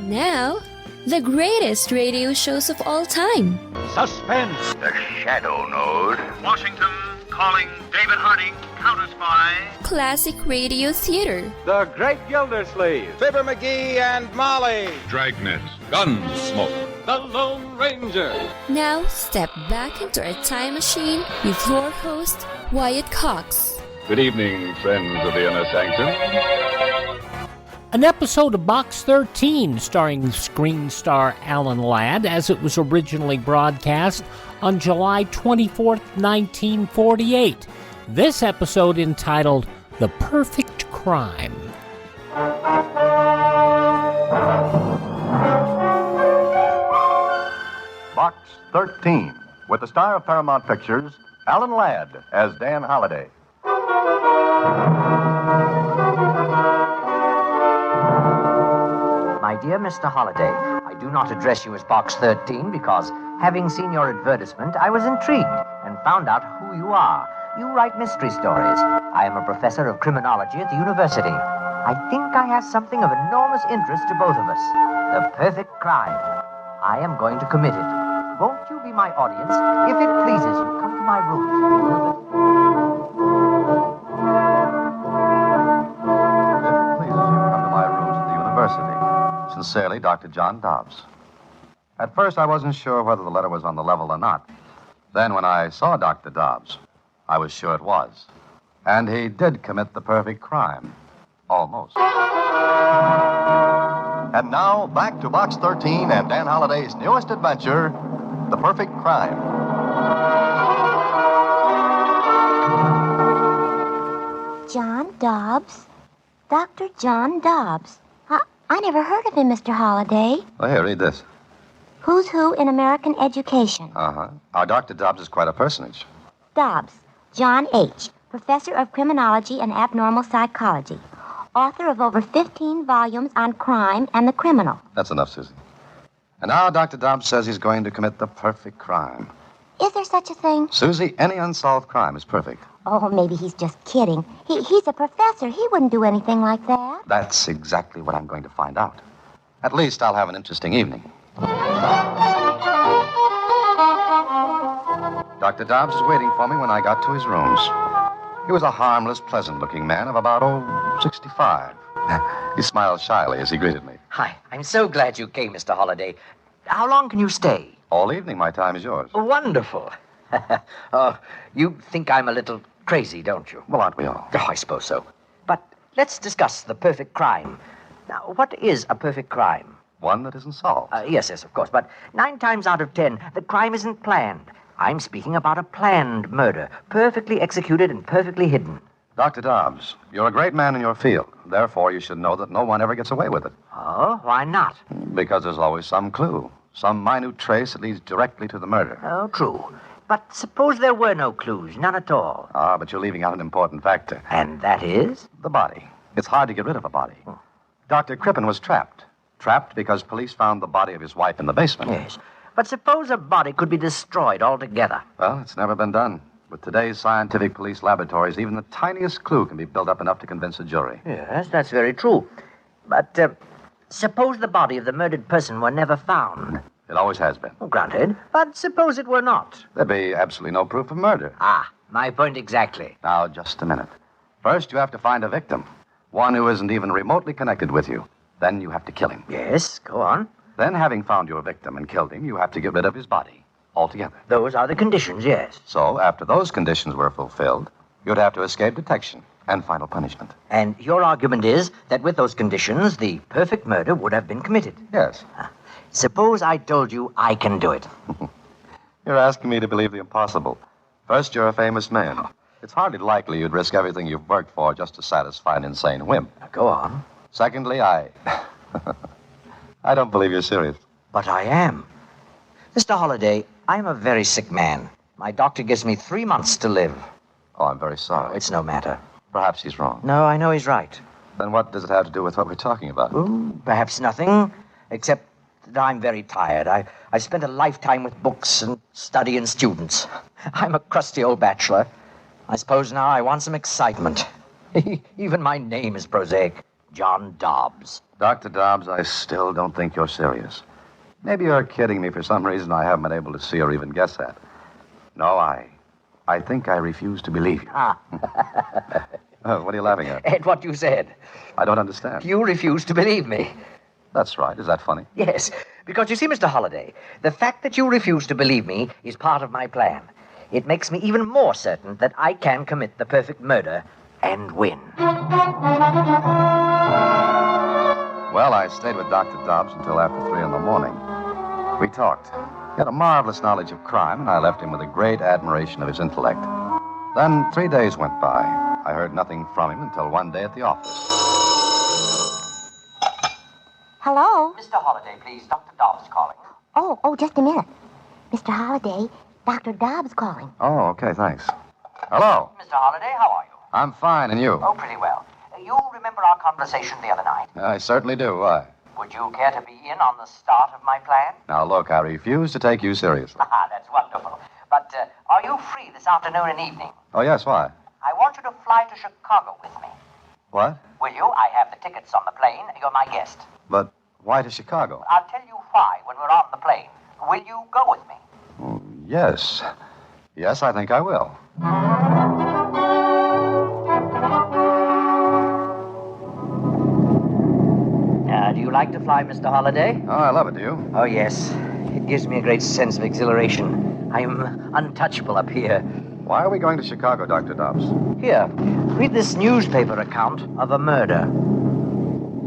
Now, the greatest radio shows of all time. Suspense. The Shadow Node. Washington calling David Harding, counter-spy. Classic radio theater. The Great Gildersleeve. Fibber McGee and Molly. Dragnet. Gunsmoke. The Lone Ranger. Now, step back into our time machine with your host, Wyatt Cox. Good evening, friends of the Inner Sanctum. An episode of Box 13 starring screen star Alan Ladd as it was originally broadcast on July 24th, 1948. This episode entitled The Perfect Crime. Box 13, with the star of Paramount Pictures, Alan Ladd, as Dan Holliday. My dear Mr. Holliday, I do not address you as Box 13 because, having seen your advertisement, I was intrigued and found out who you are. You write mystery stories. I am a professor of criminology at the university. I think I have something of enormous interest to both of us. The perfect crime. I am going to commit it. Won't you be my audience? If it pleases you, come to my rooms at the university. Sincerely, Dr. John Dobbs. At first, I wasn't sure whether the letter was on the level or not. Then, when I saw Dr. Dobbs, I was sure it was. And he did commit the perfect crime. Almost. And now, back to Box 13 and Dan Holliday's newest adventure, The Perfect Crime. John Dobbs? Dr. John Dobbs. I never heard of him, Mr. Holliday. Well, here, read this. Who's Who in American Education. Uh-huh. Our Dr. Dobbs is quite a personage. Dobbs, John H., Professor of Criminology and Abnormal Psychology. Author of over 15 volumes on crime and the criminal. That's enough, Susie. And now Dr. Dobbs says he's going to commit the perfect crime. Is there such a thing? Susie, any unsolved crime is perfect. Oh, maybe he's just kidding. He's a professor. He wouldn't do anything like that. That's exactly what I'm going to find out. At least I'll have an interesting evening. Dr. Dobbs was waiting for me when I got to his rooms. He was a harmless, pleasant-looking man of about, 65. He smiled shyly as he greeted me. Hi, I'm so glad you came, Mr. Holliday. How long can you stay? All evening, my time is yours. Wonderful. You think I'm a little crazy, don't you? Well, aren't we all? Oh, I suppose so. But let's discuss the perfect crime. Now, what is a perfect crime? One that isn't solved. Yes, of course. But 9 times out of 10, the crime isn't planned. I'm speaking about a planned murder, perfectly executed and perfectly hidden. Dr. Dobbs, you're a great man in your field. Therefore, you should know that no one ever gets away with it. Oh, why not? Because there's always some clue, some minute trace that leads directly to the murder. Oh, true. But suppose there were no clues, none at all. Ah, but you're leaving out an important factor. And that is? The body. It's hard to get rid of a body. Dr. Crippen was trapped. Trapped because police found the body of his wife in the basement. Yes. But suppose a body could be destroyed altogether. Well, it's never been done. With today's scientific police laboratories, even the tiniest clue can be built up enough to convince a jury. Yes, that's very true. But suppose the body of the murdered person were never found. It always has been. Oh, granted. But suppose it were not. There'd be absolutely no proof of murder. Ah, my point exactly. Now, just a minute. First, you have to find a victim. One who isn't even remotely connected with you. Then you have to kill him. Yes, go on. Then, having found your victim and killed him, you have to get rid of his body altogether. Those are the conditions, yes. So, after those conditions were fulfilled, you'd have to escape detection and final punishment. And your argument is that with those conditions, the perfect murder would have been committed. Yes. Suppose I told you I can do it. You're asking me to believe the impossible. First, you're a famous man. It's hardly likely you'd risk everything you've worked for just to satisfy an insane whim. Now, go on. Secondly, I don't believe you're serious. But I am. Mr. Holliday, I'm a very sick man. My doctor gives me 3 months to live. Oh, I'm very sorry. It's no matter. Perhaps he's wrong. No, I know he's right. Then what does it have to do with what we're talking about? Perhaps nothing, except that I'm very tired. I spent a lifetime with books and study and students. I'm a crusty old bachelor. I suppose now I want some excitement. Even my name is prosaic. John Dobbs. Dr. Dobbs, I still don't think you're serious. Maybe you're kidding me for some reason I haven't been able to see or even guess at. No, I think I refuse to believe you. What are you laughing at? At what you said. I don't understand. You refuse to believe me. That's right. Is that funny? Yes, because you see, Mr. Holliday, the fact that you refuse to believe me is part of my plan. It makes me even more certain that I can commit the perfect murder and win. Well, I stayed with Dr. Dobbs until after 3 in the morning. We talked. He had a marvelous knowledge of crime, and I left him with a great admiration of his intellect. Then 3 days went by. I heard nothing from him until one day at the office. Hello? Mr. Holliday, please. Dr. Dobbs calling. Oh, just a minute. Mr. Holliday, Dr. Dobbs calling. Oh, okay, thanks. Hello. Mr. Holliday, how are you? I'm fine, and you? Oh, pretty well. You remember our conversation the other night? I certainly do. Why? Would you care to be in on the start of my plan? Now, look, I refuse to take you seriously. That's wonderful. But are you free this afternoon and evening? Oh, yes, why? I want you to fly to Chicago with me. What? Will you? I have the tickets on the plane. You're my guest. But why to Chicago? I'll tell you why when we're on the plane. Will you go with me? Oh, yes. Yes, I think I will. Do you like to fly, Mr. Holliday? Oh, I love it, do you? Oh, yes. It gives me a great sense of exhilaration. I'm untouchable up here. Why are we going to Chicago, Dr. Dobbs? Here, read this newspaper account of a murder.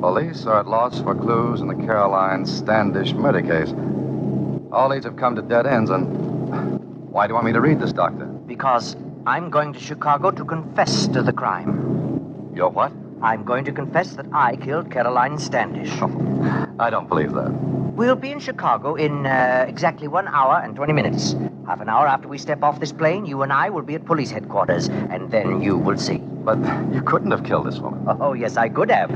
Police are at loss for clues in the Carolyn Standish murder case. All these have come to dead ends, and why do you want me to read this, Doctor? Because I'm going to Chicago to confess to the crime. You're what? I'm going to confess that I killed Carolyn Standish. I don't believe that. We'll be in Chicago in exactly 1 hour and 20 minutes. Half an hour after we step off this plane, you and I will be at police headquarters, and then you will see. But you couldn't have killed this woman. Oh, yes, I could have.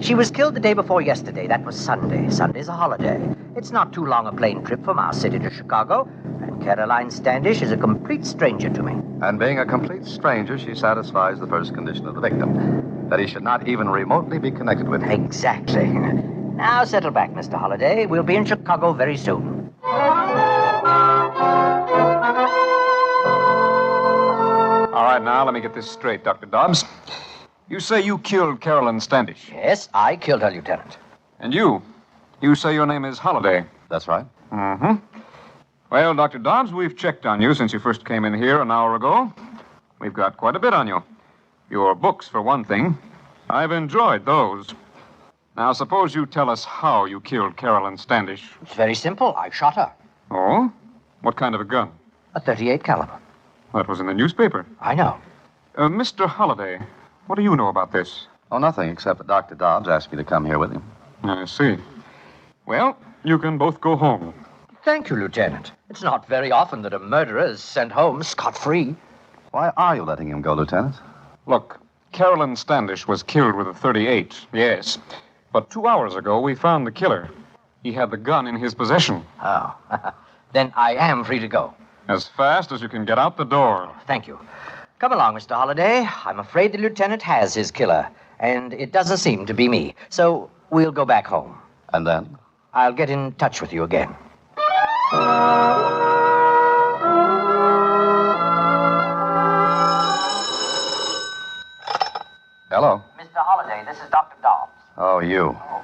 She was killed the day before yesterday. That was Sunday. Sunday's a holiday. It's not too long a plane trip from our city to Chicago, and Carolyn Standish is a complete stranger to me. And being a complete stranger, she satisfies the first condition of the victim, that he should not even remotely be connected with her. Exactly. Now, settle back, Mr. Holliday. We'll be in Chicago very soon. All right, now, let me get this straight, Dr. Dobbs. You say you killed Carolyn Standish. Yes, I killed her, Lieutenant. And you say your name is Holliday. That's right. Mm-hmm. Well, Dr. Dobbs, we've checked on you since you first came in here an hour ago. We've got quite a bit on you. Your books, for one thing. I've enjoyed those. Now, suppose you tell us how you killed Carolyn Standish. It's very simple. I shot her. Oh? What kind of a gun? A .38 caliber. That was in the newspaper. I know. Mr. Holliday, what do you know about this? Oh, nothing, except that Dr. Dobbs asked me to come here with him. I see. Well, you can both go home. Thank you, Lieutenant. It's not very often that a murderer is sent home scot-free. Why are you letting him go, Lieutenant? Look, Carolyn Standish was killed with a .38, yes. But 2 hours ago, we found the killer. He had the gun in his possession. Oh. Then I am free to go. As fast as you can get out the door. Thank you. Come along, Mr. Holliday. I'm afraid the lieutenant has his killer, and it doesn't seem to be me. So we'll go back home. And then? I'll get in touch with you again. Hello. Mr. Holliday, this is Dr. Dobbs. Oh, you. Oh,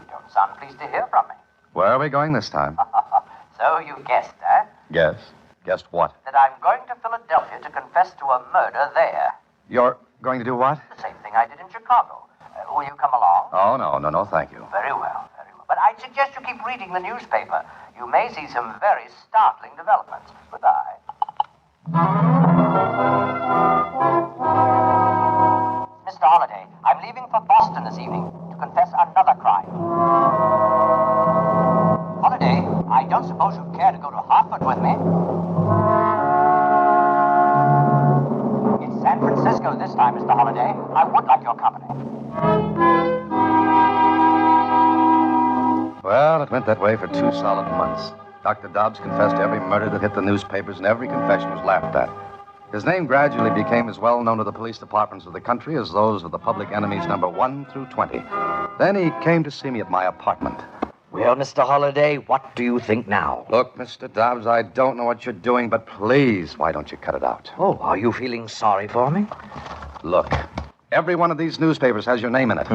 you don't sound pleased to hear from me. Where are we going this time? So you guessed, eh? Guess. Guessed what? That I'm going to Philadelphia to confess to a murder there. You're going to do what? The same thing I did in Chicago. Will you come along? Oh, no, thank you. Very well, very well. But I'd suggest you keep reading the newspaper. You may see some very startling developments. Goodbye. Mr. Holliday, I'm leaving for Boston this evening to confess another crime. Holliday, I don't suppose you'd care to go to Hartford with me? It's San Francisco this time, Mr. Holliday. I would like your company. Well, it went that way for 2 solid months. Dr. Dobbs confessed to every murder that hit the newspapers, and every confession was laughed at. His name gradually became as well known to the police departments of the country as those of the public enemies number 1 through 20. Then he came to see me at my apartment. Well, Mr. Holliday, what do you think now? Look, Mr. Dobbs, I don't know what you're doing, but please, why don't you cut it out? Oh, are you feeling sorry for me? Look, every one of these newspapers has your name in it.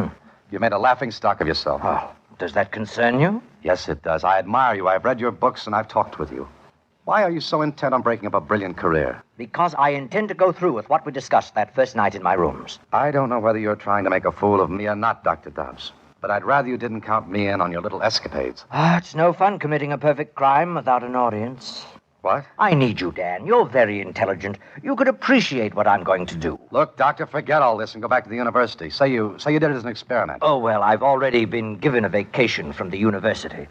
You made a laughingstock of yourself. Oh, does that concern you? Yes, it does. I admire you. I've read your books and I've talked with you. Why are you so intent on breaking up a brilliant career? Because I intend to go through with what we discussed that first night in my rooms. I don't know whether you're trying to make a fool of me or not, Dr. Dobbs. But I'd rather you didn't count me in on your little escapades. It's no fun committing a perfect crime without an audience. What? I need you, Dan. You're very intelligent. You could appreciate what I'm going to do. Look, Doctor, forget all this and go back to the university. Say you did it as an experiment. Oh, well, I've already been given a vacation from the university.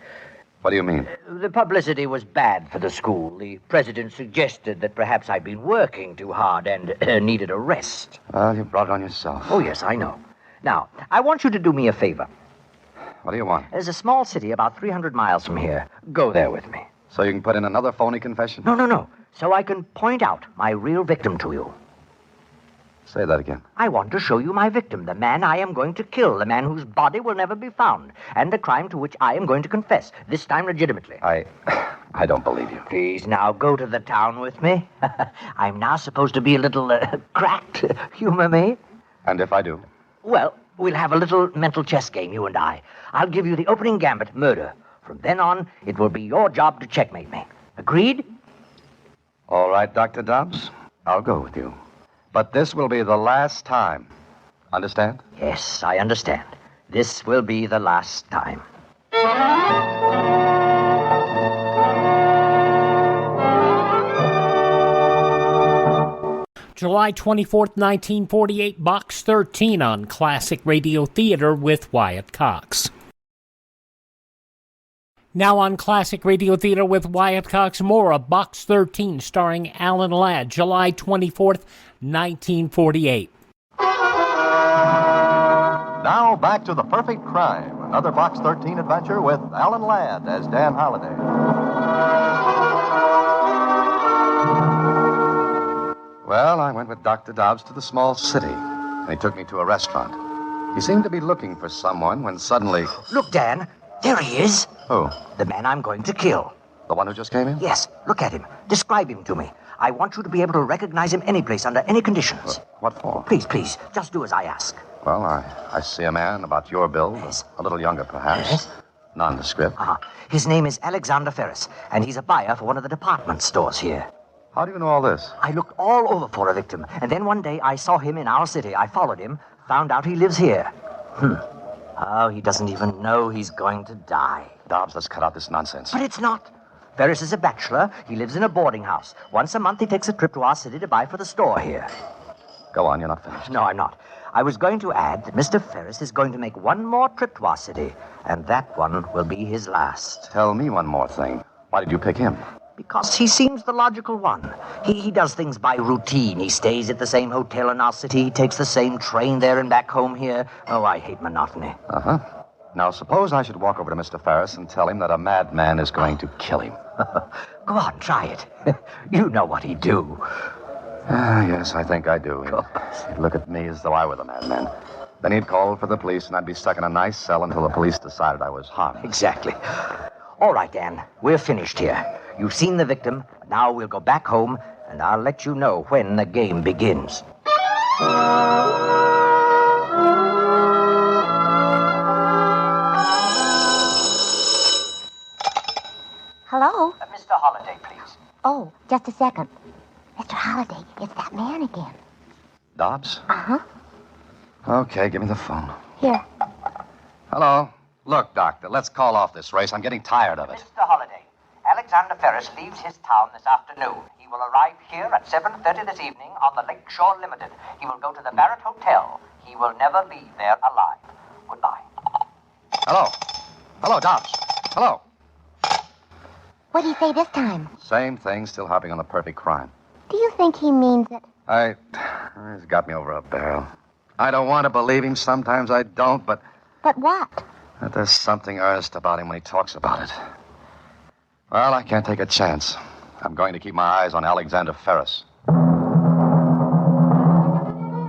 What do you mean? The publicity was bad for the school. The president suggested that perhaps I'd been working too hard and needed a rest. Well, you brought it on yourself. Oh, yes, I know. Now, I want you to do me a favor. What do you want? There's a small city about 300 miles from here. Go there with me. So you can put in another phony confession? No. So I can point out my real victim to you. Say that again. I want to show you my victim, the man I am going to kill, the man whose body will never be found, and the crime to which I am going to confess, this time legitimately. I don't believe you. Please, now, go to the town with me. I'm now supposed to be a little cracked. Humor me? And if I do? Well, we'll have a little mental chess game, you and I. I'll give you the opening gambit, murder. From then on, it will be your job to checkmate me. Agreed? All right, Dr. Dobbs. I'll go with you. But this will be the last time. Understand? Yes, I understand. This will be the last time. July 24th, 1948, Box 13 on Classic Radio Theater with Wyatt Cox. Now on Classic Radio Theater with Wyatt Cox, more of Box 13 starring Alan Ladd, July 24th, 1948. Now back to The Perfect Crime, another Box 13 adventure with Alan Ladd as Dan Holliday. Well, I went with Dr. Dobbs to the small city, and he took me to a restaurant. He seemed to be looking for someone when suddenly... Look, Dan, there he is. Who? The man I'm going to kill. The one who just came in? Yes, look at him. Describe him to me. I want you to be able to recognize him any place, under any conditions. What for? Please, just do as I ask. Well, I see a man about your build. Yes. A little younger, perhaps. Yes. Nondescript. His name is Alexander Ferris, and he's a buyer for one of the department stores here. How do you know all this? I looked all over for a victim, and then one day I saw him in our city. I followed him, found out he lives here. Oh, he doesn't even know he's going to die. Dobbs, let's cut out this nonsense. But it's not. Ferris is a bachelor. He lives in a boarding house. Once a month, he takes a trip to our city to buy for the store here. Go on, you're not finished. No, I'm not. I was going to add that Mr. Ferris is going to make one more trip to our city, and that one will be his last. Tell me one more thing. Why did you pick him? Because he seems the logical one. He does things by routine. He stays at the same hotel in our city. He takes the same train there and back home here. Oh, I hate monotony. Uh-huh. Now, suppose I should walk over to Mr. Ferris and tell him that a madman is going to kill him. Go on, try it. You know what he'd do. Yes, I think I do. He'd look at me as though I were the madman. Then he'd call for the police, and I'd be stuck in a nice cell until the police decided I was harmless. Exactly. All right, Dan. We're finished here. You've seen the victim. Now we'll go back home, and I'll let you know when the game begins. Hello? Mr. Holliday, please. Oh, just a second. Mr. Holliday, it's that man again. Dobbs? Uh-huh. Okay, give me the phone. Here. Hello. Look, Doctor, let's call off this race. I'm getting tired of it. Mr. Holliday, Alexander Ferris leaves his town this afternoon. He will arrive here at 7:30 this evening on the Lakeshore Limited. He will go to the Barrett Hotel. He will never leave there alive. Goodbye. Hello. Hello, Dobbs. Hello. What did he say this time? Same thing, still harping on the perfect crime. Do you think he means it? He's got me over a barrel. I don't want to believe him. Sometimes I don't, but... But what? There's something earnest about him when he talks about it. Well, I can't take a chance. I'm going to keep my eyes on Alexander Ferris.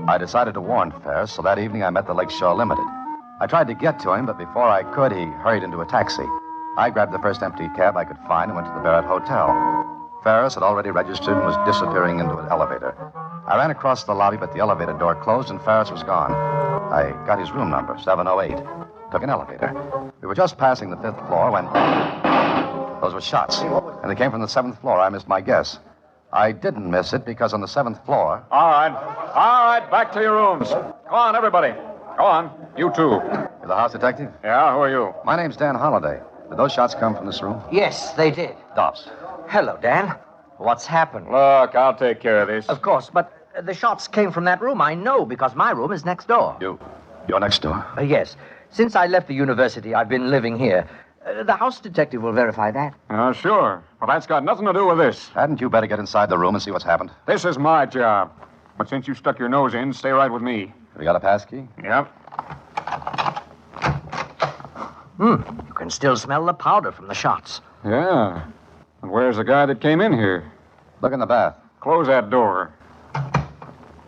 I decided to warn Ferris, so that evening I met the Lakeshore Limited. I tried to get to him, but before I could, he hurried into a taxi. I grabbed the first empty cab I could find and went to the Barrett Hotel. Ferris had already registered and was disappearing into an elevator. I ran across the lobby, but the elevator door closed and Ferris was gone. I got his room number, 708. Took an elevator. We were just passing the 5th floor when... Those were shots. And they came from the 7th floor. I missed my guess. I didn't miss it because on the 7th floor... All right, back to your rooms. Go on, everybody. Go on. You too. You're the house detective? Yeah, who are you? My name's Dan Holliday. Did those shots come from this room? Yes, they did. Dobbs. Hello, Dan. What's happened? Look, I'll take care of this. Of course, but the shots came from that room. I know, because my room is next door. You're next door? Yes. Since I left the university, I've been living here. The house detective will verify that. Sure. But that's got nothing to do with this. Hadn't you better get inside the room and see what's happened? This is my job. But since you stuck your nose in, stay right with me. Have you got a passkey? Yep. You can still smell the powder from the shots. Yeah. And where's the guy that came in here? Look in the bath. Close that door.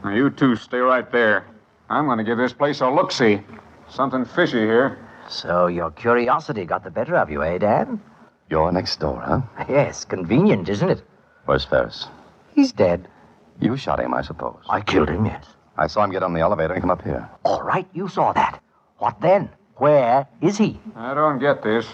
Now, you two stay right there. I'm going to give this place a look-see. Something fishy here. So your curiosity got the better of you, eh, Dan? You're next door, huh? Yes, convenient, isn't it? Where's Ferris? He's dead. You shot him, I suppose. I killed him, yes. I saw him get on the elevator and come up here. All right, you saw that. What then? Where is he? I don't get this.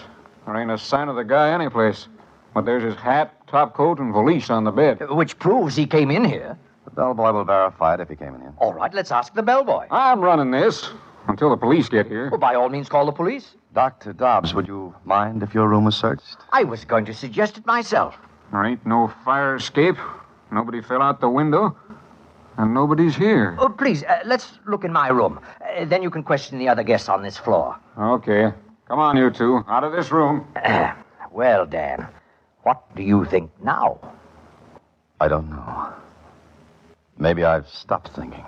There ain't a sign of the guy anyplace. But there's his hat, top coat, and valise on the bed. Which proves he came in here. The bellboy will verify it if he came in here. All right, let's ask the bellboy. I'm running this until the police get here. Well, by all means, call the police. Dr. Dobbs, would you mind if your room was searched? I was going to suggest it myself. There ain't no fire escape. Nobody fell out the window. And nobody's here. Oh, please, let's look in my room. Then you can question the other guests on this floor. Okay. Come on, you two. Out of this room. Well, Dan, what do you think now? I don't know. Maybe I've stopped thinking.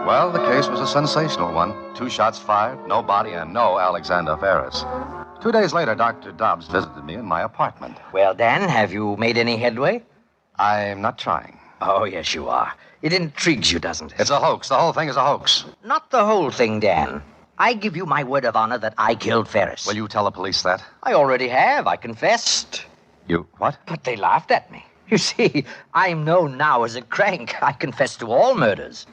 Well, the case was a sensational one. 2 shots fired, no body, and no Alexander Ferris. 2 days later, Dr. Dobbs visited me in my apartment. Well, Dan, have you made any headway? I'm not trying. Oh, yes, you are. It intrigues you, doesn't it? It's a hoax. The whole thing is a hoax. Not the whole thing, Dan. I give you my word of honor that I killed Ferris. Will you tell the police that? I already have. I confessed. You what? But they laughed at me. You see, I'm known now as a crank. I confess to all murders.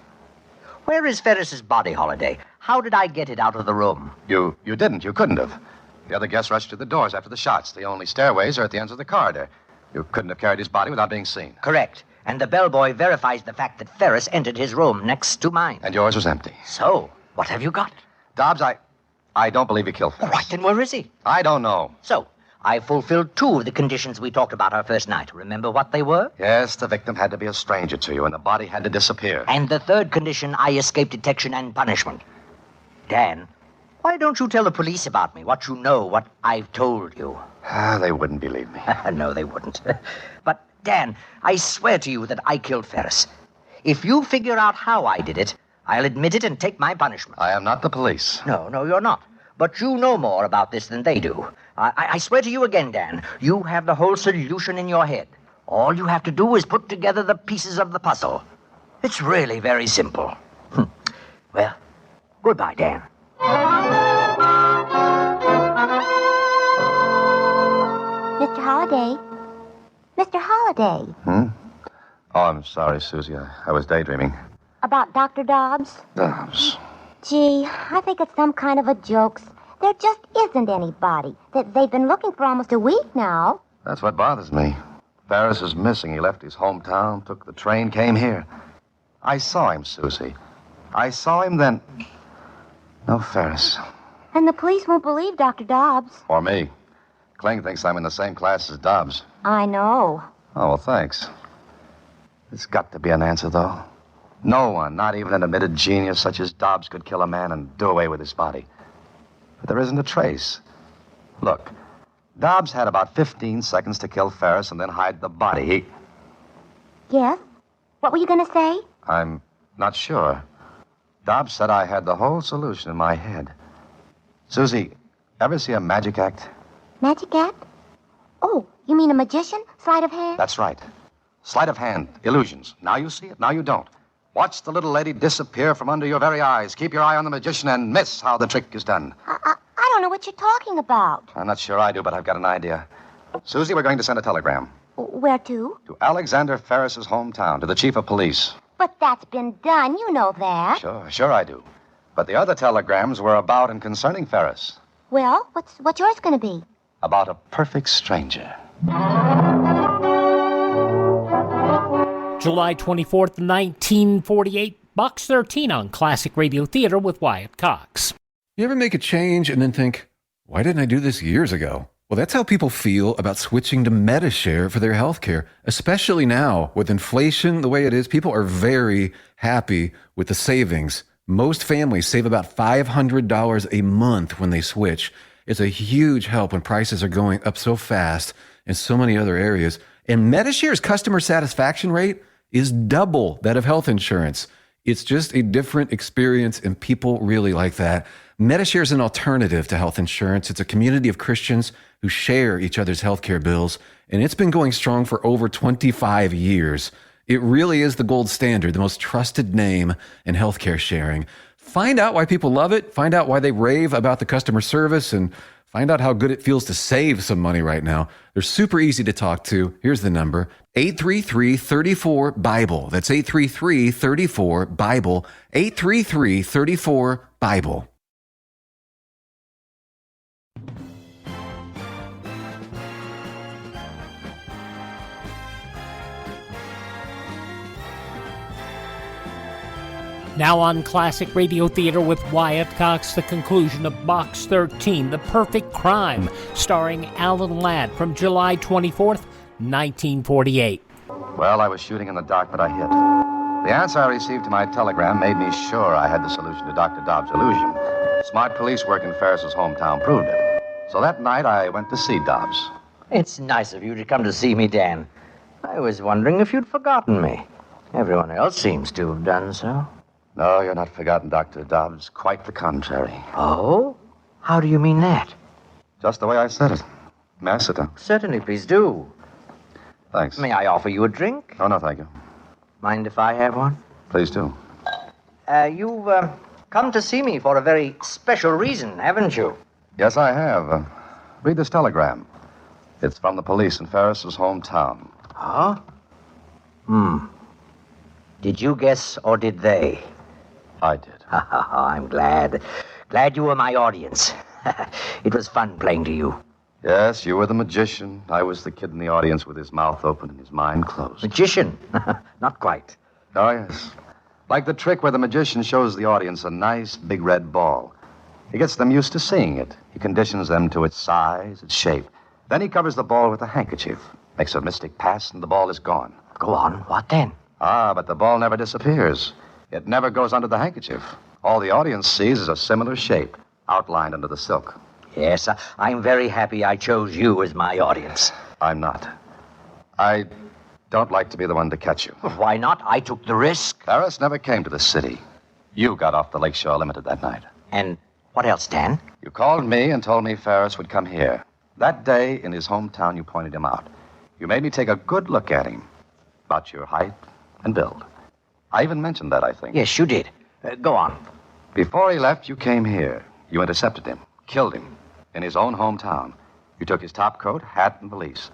Where is Ferris's body, Holiday? How did I get it out of the room? You didn't. You couldn't have. The other guests rushed to the doors after the shots. The only stairways are at the ends of the corridor. You couldn't have carried his body without being seen. Correct. And the bellboy verifies the fact that Ferris entered his room next to mine. And yours was empty. So, what have you got? Dobbs, I don't believe he killed Ferris. All right, then where is he? I don't know. So, I fulfilled 2 of the conditions we talked about our first night. Remember what they were? Yes, the victim had to be a stranger to you, and the body had to disappear. And the 3rd condition, I escaped detection and punishment. Dan, why don't you tell the police about me, what you know, what I've told you? They wouldn't believe me. No, they wouldn't. But, Dan, I swear to you that I killed Ferris. If you figure out how I did it, I'll admit it and take my punishment. I am not the police. No, you're not. But you know more about this than they do. I swear to you again, Dan, you have the whole solution in your head. All you have to do is put together the pieces of the puzzle. It's really very simple. Well, goodbye, Dan. Mr. Holliday. Mr. Holliday. Oh, I'm sorry, Susie. I was daydreaming. About Dr. Dobbs? Dobbs. Gee, I think it's some kind of a joke. There just isn't anybody. They've been looking for almost a week now. That's what bothers me. Ferris is missing. He left his hometown, took the train, came here. I saw him, Susie. I saw him then. No Ferris. And the police won't believe Dr. Dobbs. Or me. Kling thinks I'm in the same class as Dobbs. I know. Oh, well, thanks. There's got to be an answer, though. No one, not even an admitted genius such as Dobbs, could kill a man and do away with his body. But there isn't a trace. Look, Dobbs had about 15 seconds to kill Ferris and then hide the body. Yes? What were you going to say? I'm not sure. Dobbs said I had the whole solution in my head. Susie, ever see a magic act? Magic act? Oh, you mean a magician? Sleight of hand? That's right. Sleight of hand, illusions. Now you see it, now you don't. Watch the little lady disappear from under your very eyes. Keep your eye on the magician and miss how the trick is done. I don't know what you're talking about. I'm not sure I do, but I've got an idea. Susie, we're going to send a telegram. Where to? To Alexander Ferris's hometown, to the chief of police. But that's been done. You know that. Sure I do. But the other telegrams were about and concerning Ferris. Well, what's yours going to be? About a perfect stranger. July 24th, 1948, Box 13 on Classic Radio Theater with Wyatt Cox. You ever make a change and then think, why didn't I do this years ago? Well, that's how people feel about switching to MediShare for their health care, especially now with inflation the way it is. People are very happy with the savings. Most families save about $500 a month when they switch. It's a huge help when prices are going up so fast in so many other areas. And MediShare's customer satisfaction rate is double that of health insurance. It's just a different experience, and people really like that. MediShare is an alternative to health insurance. It's a community of Christians who share each other's healthcare bills, and it's been going strong for over 25 years. It really is the gold standard, the most trusted name in healthcare sharing. Find out why people love it, find out why they rave about the customer service, and find out how good it feels to save some money right now. They're super easy to talk to. Here's the number, 833-34-BIBLE. That's 833-34-BIBLE, 833-34-BIBLE. Now on Classic Radio Theater with Wyatt Cox, the conclusion of Box 13, The Perfect Crime, starring Alan Ladd, from July 24th, 1948. Well, I was shooting in the dark, but I hit. The answer I received to my telegram made me sure I had the solution to Dr. Dobbs' illusion. Smart police work in Ferris's hometown proved it. So that night, I went to see Dobbs. It's nice of you to come to see me, Dan. I was wondering if you'd forgotten me. Everyone else seems to have done so. No, you're not forgotten, Dr. Dobbs. Quite the contrary. Oh? How do you mean that? Just the way I said it. May I sit down? Certainly, please do. Thanks. May I offer you a drink? Oh, no, thank you. Mind if I have one? Please do. You've come to see me for a very special reason, haven't you? Yes, I have. Read this telegram. It's from the police in Ferris's hometown. Huh? Did you guess, or did they? I did. I'm glad. Glad you were my audience. It was fun playing to you. Yes, you were the magician. I was the kid in the audience with his mouth open and his mind closed. Magician? Not quite. Oh, yes. Like the trick where the magician shows the audience a nice big red ball. He gets them used to seeing it. He conditions them to its size, its shape. Then he covers the ball with a handkerchief, makes a mystic pass, and the ball is gone. Go on. What then? But the ball never disappears. It never goes under the handkerchief. All the audience sees is a similar shape outlined under the silk. Yes, I'm very happy I chose you as my audience. I'm not. I don't like to be the one to catch you. Why not? I took the risk. Ferris never came to the city. You got off the Lakeshore Limited that night. And what else, Dan? You called me and told me Ferris would come here. That day, in his hometown, you pointed him out. You made me take a good look at him. About your height and build. I even mentioned that, I think. Yes, you did. Go on. Before he left, you came here. You intercepted him, killed him, in his own hometown. You took his top coat, hat, and valise.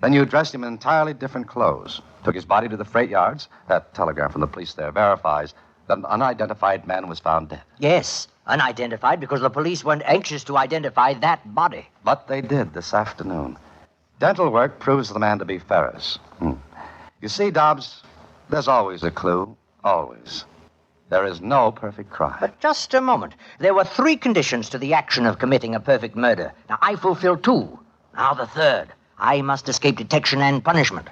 Then you dressed him in entirely different clothes. Took his body to the freight yards. That telegram from the police there verifies that an unidentified man was found dead. Yes, unidentified because the police weren't anxious to identify that body. But they did this afternoon. Dental work proves the man to be Ferris. You see, Dobbs, there's always a clue. Always. There is no perfect crime. But just a moment. There were 3 conditions to the action of committing a perfect murder. Now, I fulfilled 2. Now the 3rd. I must escape detection and punishment.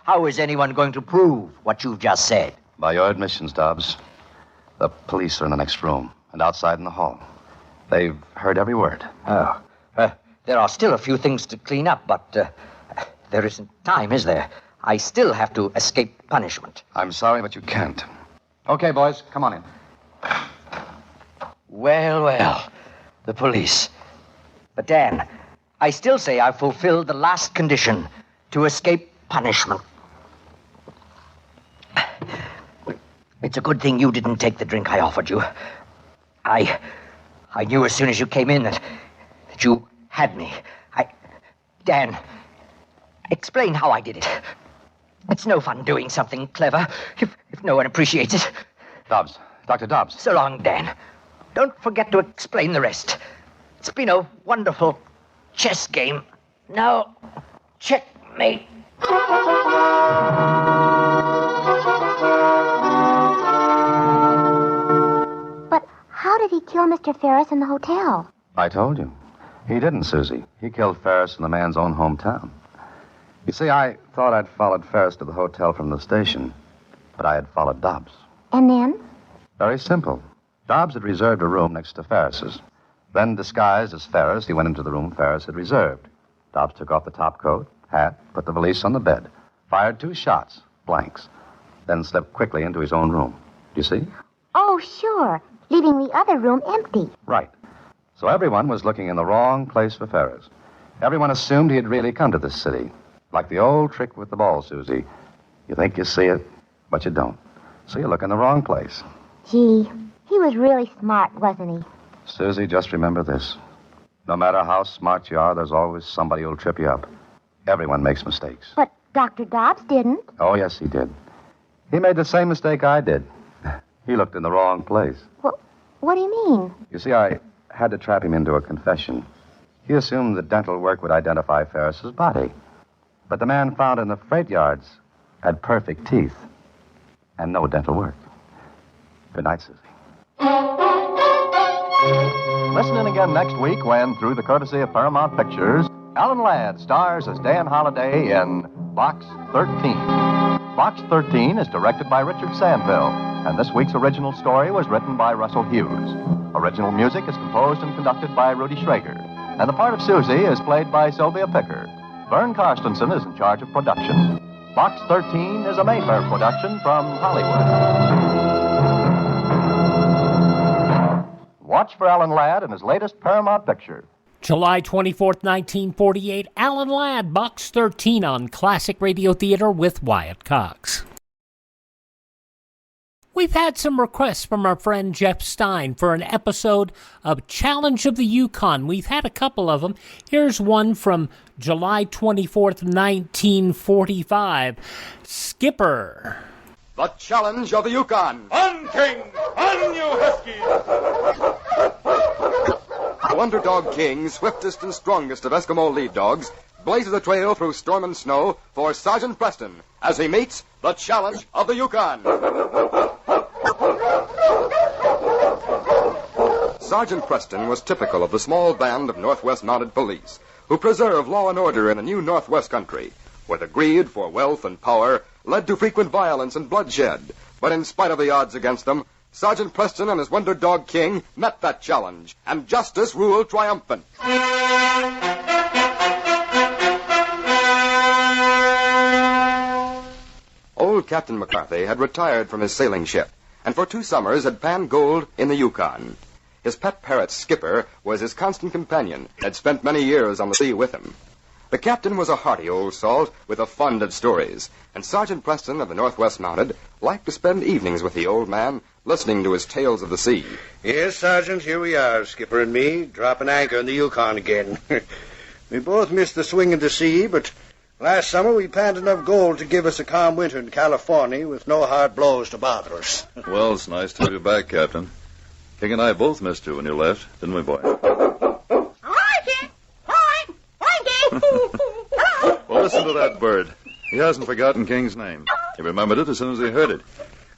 How is anyone going to prove what you've just said? By your admissions, Dobbs. The police are in the next room and outside in the hall. They've heard every word. Oh. There are still a few things to clean up, but there isn't time, is there? I still have to escape punishment. I'm sorry, but you can't. Okay, boys, come on in. Well, the police. But, Dan, I still say I've fulfilled the last condition to escape punishment. It's a good thing you didn't take the drink I offered you. I knew as soon as you came in that you had me. Dan, explain how I did it. It's no fun doing something clever if no one appreciates it. Dobbs. Dr. Dobbs. So long, Dan. Don't forget to explain the rest. It's been a wonderful chess game. Now, checkmate. But how did he kill Mr. Ferris in the hotel? I told you. He didn't, Susie. He killed Ferris in the man's own hometown. You see, I thought I'd followed Ferris to the hotel from the station, but I had followed Dobbs. And then? Very simple. Dobbs had reserved a room next to Ferris's. Then, disguised as Ferris, he went into the room Ferris had reserved. Dobbs took off the top coat, hat, put the valise on the bed, fired 2 shots, blanks, then slipped quickly into his own room. Do you see? Oh, sure. Leaving the other room empty. Right. So everyone was looking in the wrong place for Ferris. Everyone assumed he had really come to this city. Like the old trick with the ball, Susie. You think you see it, but you don't. So you look in the wrong place. Gee, he was really smart, wasn't he? Susie, just remember this. No matter how smart you are, there's always somebody who'll trip you up. Everyone makes mistakes. But Dr. Dobbs didn't. Oh, yes, he did. He made the same mistake I did. He looked in the wrong place. What do you mean? You see, I had to trap him into a confession. He assumed that dental work would identify Ferris's body. But the man found in the freight yards had perfect teeth and no dental work. Good night, Susie. Listen in again next week when, through the courtesy of Paramount Pictures, Alan Ladd stars as Dan Holliday in Box 13. Box 13 is directed by Richard Sandville, and this week's original story was written by Russell Hughes. Original music is composed and conducted by Rudy Schrager, and the part of Susie is played by Sylvia Picker. Vern Karstensen is in charge of production. Box 13 is a Mayfair production from Hollywood. Watch for Alan Ladd in his latest Paramount picture. July 24th, 1948, Alan Ladd, Box 13 on Classic Radio Theater with Wyatt Cox. We've had some requests from our friend Jeff Stein for an episode of Challenge of the Yukon. We've had a couple of them. Here's one from July 24th, 1945. Skipper. The Challenge of the Yukon. On, King! On, you Huskies! Wonder Dog King, swiftest and strongest of Eskimo lead dogs, blazes a trail through storm and snow for Sergeant Preston as he meets the Challenge of the Yukon. Sergeant Preston was typical of the small band of Northwest Mounted Police who preserve law and order in the new Northwest country, where the greed for wealth and power led to frequent violence and bloodshed. But in spite of the odds against them, Sergeant Preston and his Wonder Dog King met that challenge, and justice ruled triumphant. Old Captain McCarthy had retired from his sailing ship, and for 2 summers had panned gold in the Yukon. His pet parrot, Skipper, was his constant companion, and had spent many years on the sea with him. The captain was a hearty old salt with a fund of stories, and Sergeant Preston of the Northwest Mounted liked to spend evenings with the old man, listening to his tales of the sea. Yes, Sergeant, here we are, Skipper and me, dropping anchor in the Yukon again. We both missed the swing of the sea, but last summer we panned enough gold to give us a calm winter in California with no hard blows to bother us. Well, it's nice to have you back, Captain. King and I both missed you when you left, didn't we, boy? Well, listen to that bird. He hasn't forgotten King's name. He remembered it as soon as he heard it.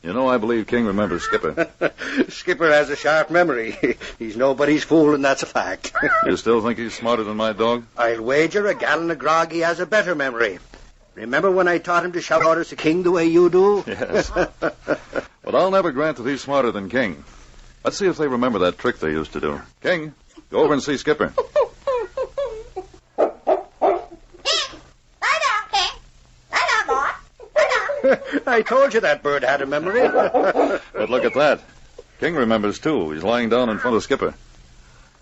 You know, I believe King remembers Skipper. Skipper has a sharp memory. He's nobody's fool, and that's a fact. You still think he's smarter than my dog? I'll wager a gallon of grog he has a better memory. Remember when I taught him to shout orders to King the way you do? Yes. But I'll never grant that he's smarter than King. Let's see if they remember that trick they used to do. King, go over and see Skipper. I told you that bird had a memory. But look at that. King remembers, too. He's lying down in front of Skipper.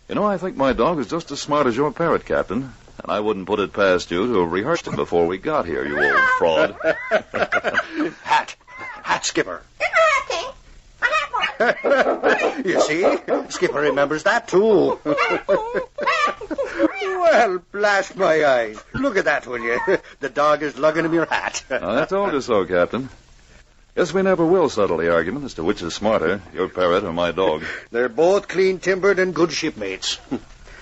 You know, I think my dog is just as smart as your parrot, Captain. And I wouldn't put it past you to have rehearsed him before we got here, you old fraud. Hat, Skipper. Get my hat, King. You see? Skipper remembers that, too. Well, blast my eyes. Look at that, will you? The dog is lugging him your hat. I told you so, Captain. Guess we never will settle the argument as to which is smarter, your parrot or my dog. They're both clean-timbered and good shipmates.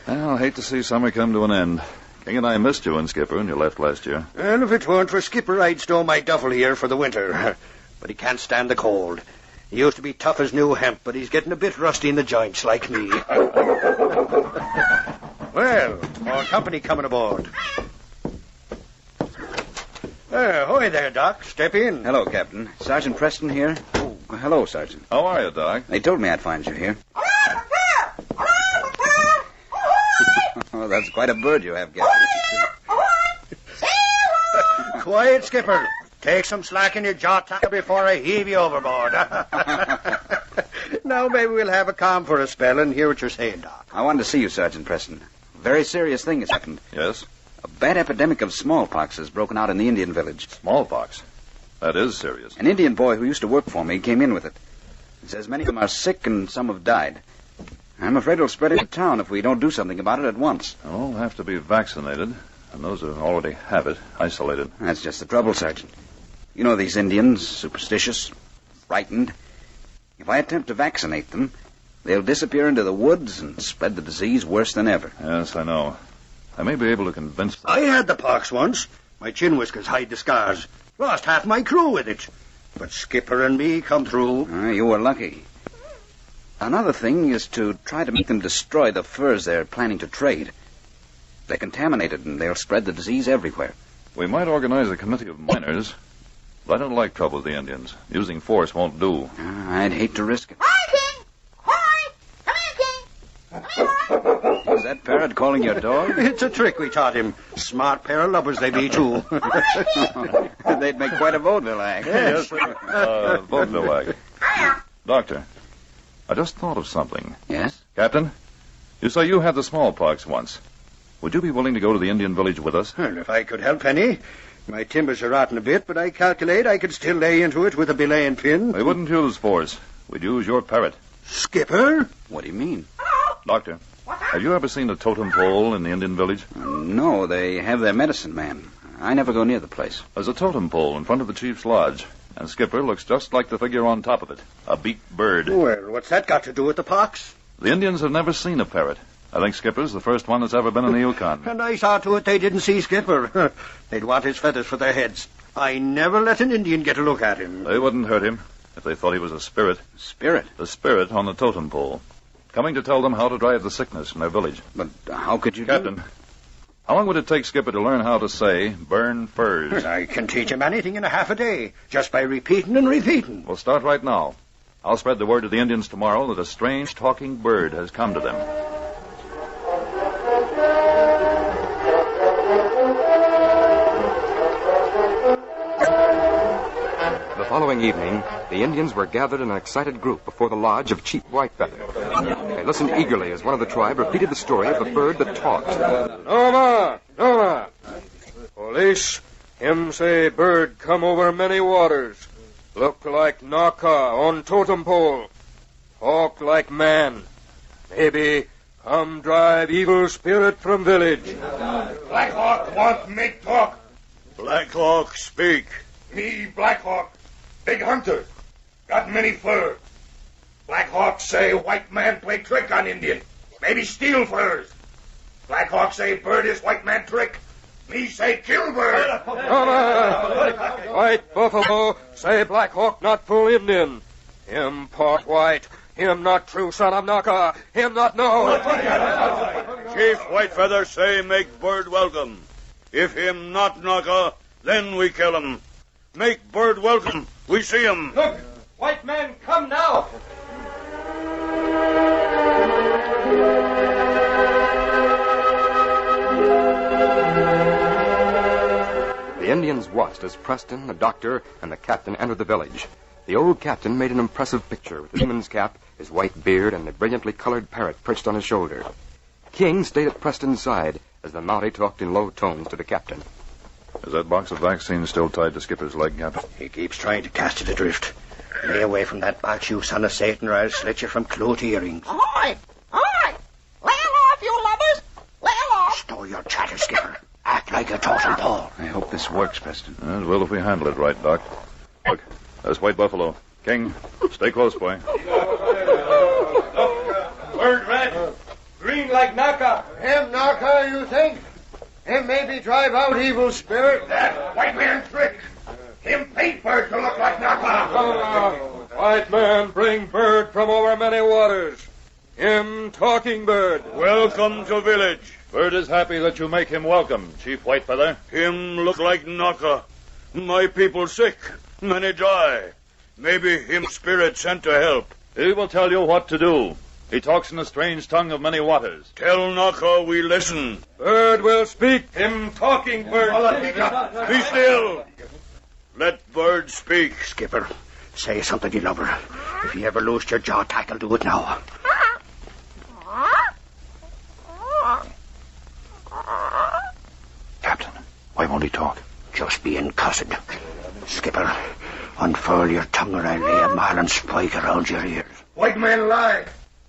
I'll hate to see summer come to an end. King and I missed you and Skipper when you left last year. And if it weren't for Skipper, I'd stow my duffel here for the winter. But he can't stand the cold. He used to be tough as new hemp, but he's getting a bit rusty in the joints like me. Well, more company coming aboard. Ahoy there, Doc. Step in. Hello, Captain. Sergeant Preston here. Oh, hello, Sergeant. How are you, Doc? They told me I'd find you here. Oh, that's quite a bird you have, Captain. Quiet, Skipper. Take some slack in your jaw tackle before I heave you overboard. Now maybe we'll have a calm for a spell and hear what you're saying, Doc. I wanted to see you, Sergeant Preston. A very serious thing has happened. Yes? A bad epidemic of smallpox has broken out in the Indian village. Smallpox? That is serious. An Indian boy who used to work for me came in with it. He says many of them are sick and some have died. I'm afraid it'll spread into town if we don't do something about it at once. All have to be vaccinated, and those who already have it, isolated. That's just the trouble, Sergeant. You know these Indians, superstitious, frightened. If I attempt to vaccinate them, they'll disappear into the woods and spread the disease worse than ever. Yes, I know. I may be able to convince them. I had the pox once. My chin whiskers hide the scars. Lost half my crew with it. But Skipper and me come through. You were lucky. Another thing is to try to make them destroy the furs they're planning to trade. They're contaminated and they'll spread the disease everywhere. We might organize a committee of miners. But I don't like trouble with the Indians. Using force won't do. I'd hate to risk it. Hi, King! Hi! Come here, King! Come here! Is that parrot calling your dog? It's a trick we taught him. Smart pair of lubbers they be, too. They'd make quite a vaudeville act. Yes. Vaudeville act. Doctor, I just thought of something. Yes? Captain, you say you had the smallpox once. Would you be willing to go to the Indian village with us? Well, if I could help any. My timbers are rotten a bit, but I calculate I could still lay into it with a belaying pin. We wouldn't use force. We'd use your parrot. Skipper? What do you mean? Doctor, have you ever seen a totem pole in the Indian village? No, they have their medicine man. I never go near the place. There's a totem pole in front of the chief's lodge, and Skipper looks just like the figure on top of it, a beaked bird. Well, what's that got to do with the pox? The Indians have never seen a parrot. I think Skipper's the first one that's ever been in the Yukon. And I saw to it they didn't see Skipper. They'd want his feathers for their heads. I never let an Indian get a look at him. They wouldn't hurt him if they thought he was a spirit. Spirit? The spirit on the totem pole. Coming to tell them how to drive the sickness from their village. But how could you Captain, how long would it take Skipper to learn how to say, burn furs? I can teach him anything in a half a day, just by repeating and repeating. We'll start right now. I'll spread the word to the Indians tomorrow that a strange talking bird has come to them. The following evening, the Indians were gathered in an excited group before the lodge of Chief Whitefeather. They listened eagerly as one of the tribe repeated the story of the bird that talked. Noma! Noma! Police, him say bird come over many waters. Look like Naka on totem pole. Talk like man. Maybe come drive evil spirit from village. Black Hawk want make talk. Black Hawk speak. Me, Black Hawk, big hunter, got many fur. Black Hawk say white man play trick on Indian, maybe steal furs. Black Hawk say bird is white man trick. Me say kill bird. White buffalo say Black Hawk not full Indian. Him part white. Him not true son of Naka. Him not know. Chief Whitefeather say make bird welcome. If him not Naka, then we kill him. Make bird welcome. We see him. Look, white man come now. The Indians watched as Preston, the doctor, and the captain entered the village. The old captain made an impressive picture with his seaman's cap, his white beard, and the brilliantly colored parrot perched on his shoulder. King stayed at Preston's side as the Maori talked in low tones to the captain. Is that box of vaccine still tied to Skipper's leg, Captain? He keeps trying to cast it adrift. Lay away from that box, you son of Satan, or I'll slit you from clue to earrings. All right. Lay off, you lovers. Lay off. Stow your chatter, Skipper. Act like a totem pole. I hope this works, Preston. As well if we handle it right, Doc. Look, there's White Buffalo. King, stay close, boy. Bird red. Green like Naka. Him, Naka, you think? Him maybe drive out evil spirit? That white man trick. Him paint bird to look like Naka. White man bring bird from over many waters. Him talking bird. Welcome to village. Bird is happy that you make him welcome, Chief Whitefeather. Him look like Naka. My people sick. Many die. Maybe him spirit sent to help. He will tell you what to do. He talks in the strange tongue of many waters. Tell Naka we listen. Bird will speak. Him talking bird. Be still. Let bird speak. Skipper, say something, you lover. If you ever lose your jaw tackle, do it now. Captain, why won't he talk? Just being cussed. Skipper, unfurl your tongue or I'll lay a marlin spike around your ears. White man lie.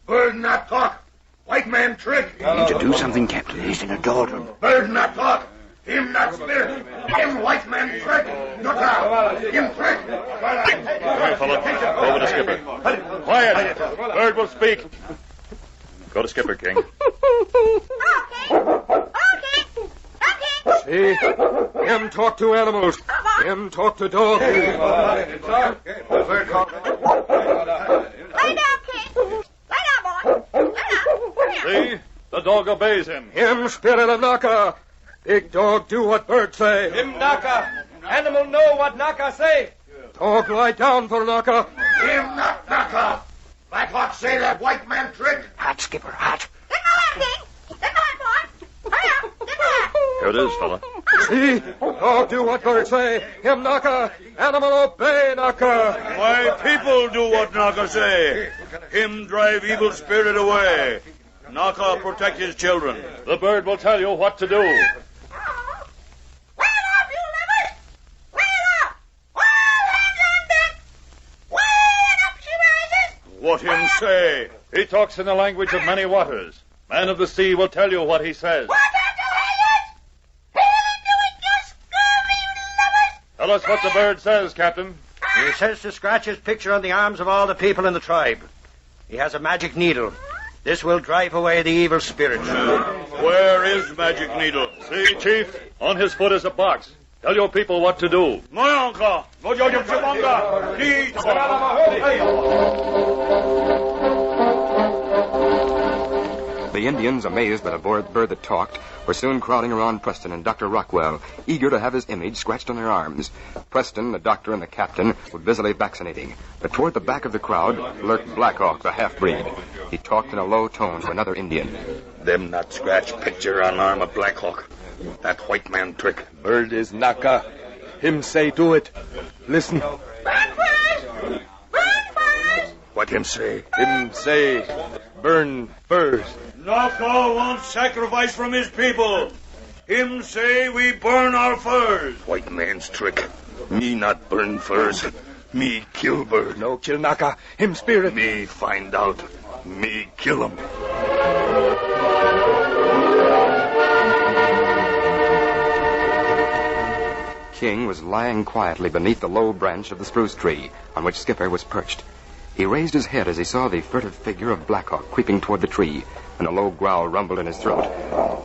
Bird not talk. White man trick. You need to do something, Captain. He's in a doldrum. Bird not talk. Him not spirit. Him white man trick. Not out. Him trick. Here, fella. Over to Skipper. Quiet. Bird will speak. Go to Skipper, King. See? Him talk to animals. Him talk to dogs. Lay down, King. Lay down, boy. Lay down. See? The dog obeys him. Him spirit of Naka. Big dog do what bird say. Him Naka. Animal know what Naka say. Dog lie down for Naka. Him not Naka. Black Hawk say that white man trick. Hat, Skipper, hat. Get my hat, King. Get my hat, boy. Hurry up. Get my hat. Here it is, fella. See? Dog do what bird say. Him Naka. Animal obey Naka. My people do what Naka say. Him drive evil spirit away. Naka protect his children. The bird will tell you what to do. Lay it off, you lovers. Lay it off. All hands on deck. Way up she rises. What him say? He talks in the language of many waters. Man of the sea will tell you what he says. What have to hang Really do it, you scurvy lovers. Tell us what the bird says, Captain. He says to scratch his picture on the arms of all the people in the tribe. He has a magic needle. This will drive away the evil spirits. Where is magic needle? See, Chief? On his foot is a box. Tell your people what to do. Moyanka! The Indians, amazed by the bird that talked, were soon crowding around Preston and Dr. Rockwell, eager to have his image scratched on their arms. Preston, the doctor, and the captain were busily vaccinating, but toward the back of the crowd lurked Black Hawk, the half-breed. He talked in a low tone to another Indian. Them not scratch picture on arm of Black Hawk. That white man trick. Bird is Naka. Him say do it. Listen. Burn first. Burn first. What him say? Him say burn first. Naka won't sacrifice from his people. Him say we burn our furs. White man's trick. Me not burn furs. Me kill bird. No kill Naka. Him spirit. Me find out. Me kill him. King was lying quietly beneath the low branch of the spruce tree on which Skipper was perched. He raised his head as he saw the furtive figure of Black Hawk creeping toward the tree, and a low growl rumbled in his throat.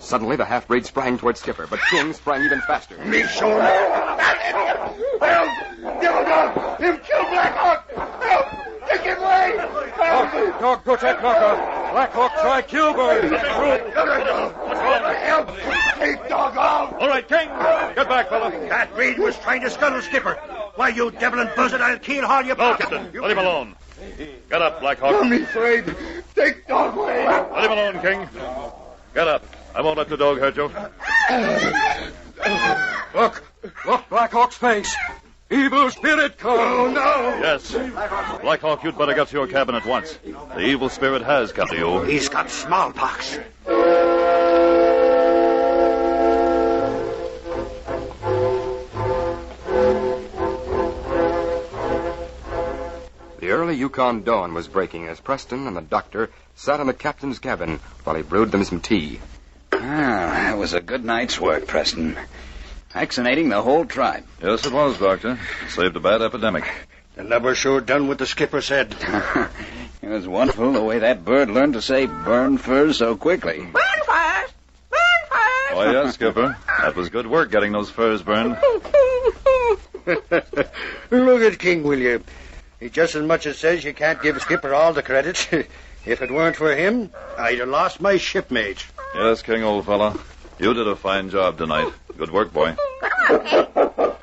Suddenly, the half-breed sprang toward Skipper, but King sprang even faster. Me show him. Help! Devil dog! Him kill Black Hawk! Help! Take him away! Help! Dog protect Naka. Black Hawk try kill bird. Help! Take dog off! All right, King. Get back, fella. That breed was trying to scuttle Skipper. Why, you devil and buzzard, I'll keel haul you No, back. Captain. Let him alone. Get up, Black Hawk. I'm afraid. Take dog away. Let him alone, King. Get up. I won't let the dog hurt you. Look, Black Hawk's face. Evil spirit come. Oh, no. Yes. Black Hawk, you'd better get to your cabin at once. The evil spirit has come to you. He's got smallpox. early Yukon dawn was breaking as Preston and the doctor sat in the captain's cabin while he brewed them some tea. That was a good night's work, Preston. Vaccinating the whole tribe. Yes, it was, Doctor. Saved a bad epidemic. The lubber sure done what the skipper said. It was wonderful the way that bird learned to say burn furs so quickly. Burn furs! Burn furs! Oh, yes, Skipper. That was good work getting those furs burned. Look at King, will you? He just as much as says you can't give Skipper all the credit. If it weren't for him, I'd have lost my shipmate. Yes, King, old fella. You did a fine job tonight. Good work, boy. Good work, King. Good work.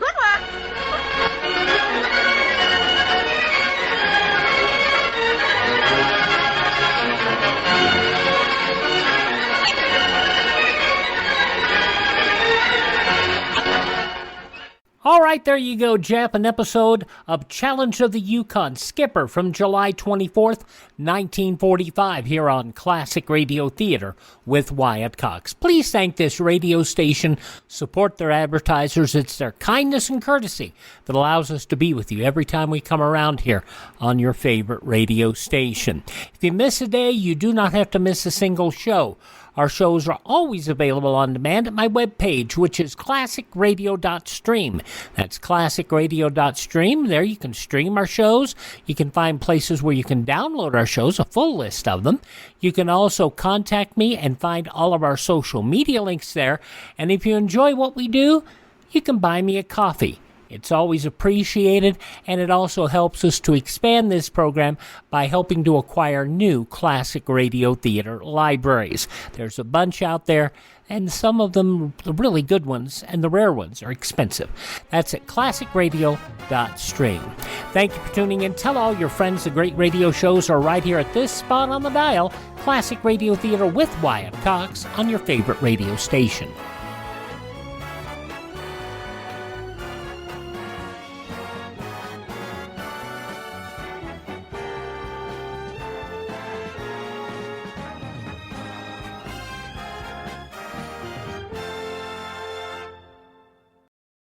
All right, there you go, Jeff, an episode of Challenge of the Yukon, Skipper from July 24th, 1945, here on Classic Radio Theater with Wyatt Cox. Please thank this radio station, support their advertisers. It's their kindness and courtesy that allows us to be with you every time we come around here on your favorite radio station. If you miss a day, you do not have to miss a single show. Our shows are always available on demand at my webpage, which is classicradio.stream. That's classicradio.stream. There you can stream our shows. You can find places where you can download our shows, a full list of them. You can also contact me and find all of our social media links there. And if you enjoy what we do, you can buy me a coffee. It's always appreciated, and it also helps us to expand this program by helping to acquire new classic radio theater libraries. There's a bunch out there, and some of them, the really good ones, and the rare ones are expensive. That's at classicradio.stream. Thank you for tuning in. Tell all your friends the great radio shows are right here at this spot on the dial, Classic Radio Theater with Wyatt Cox on your favorite radio station.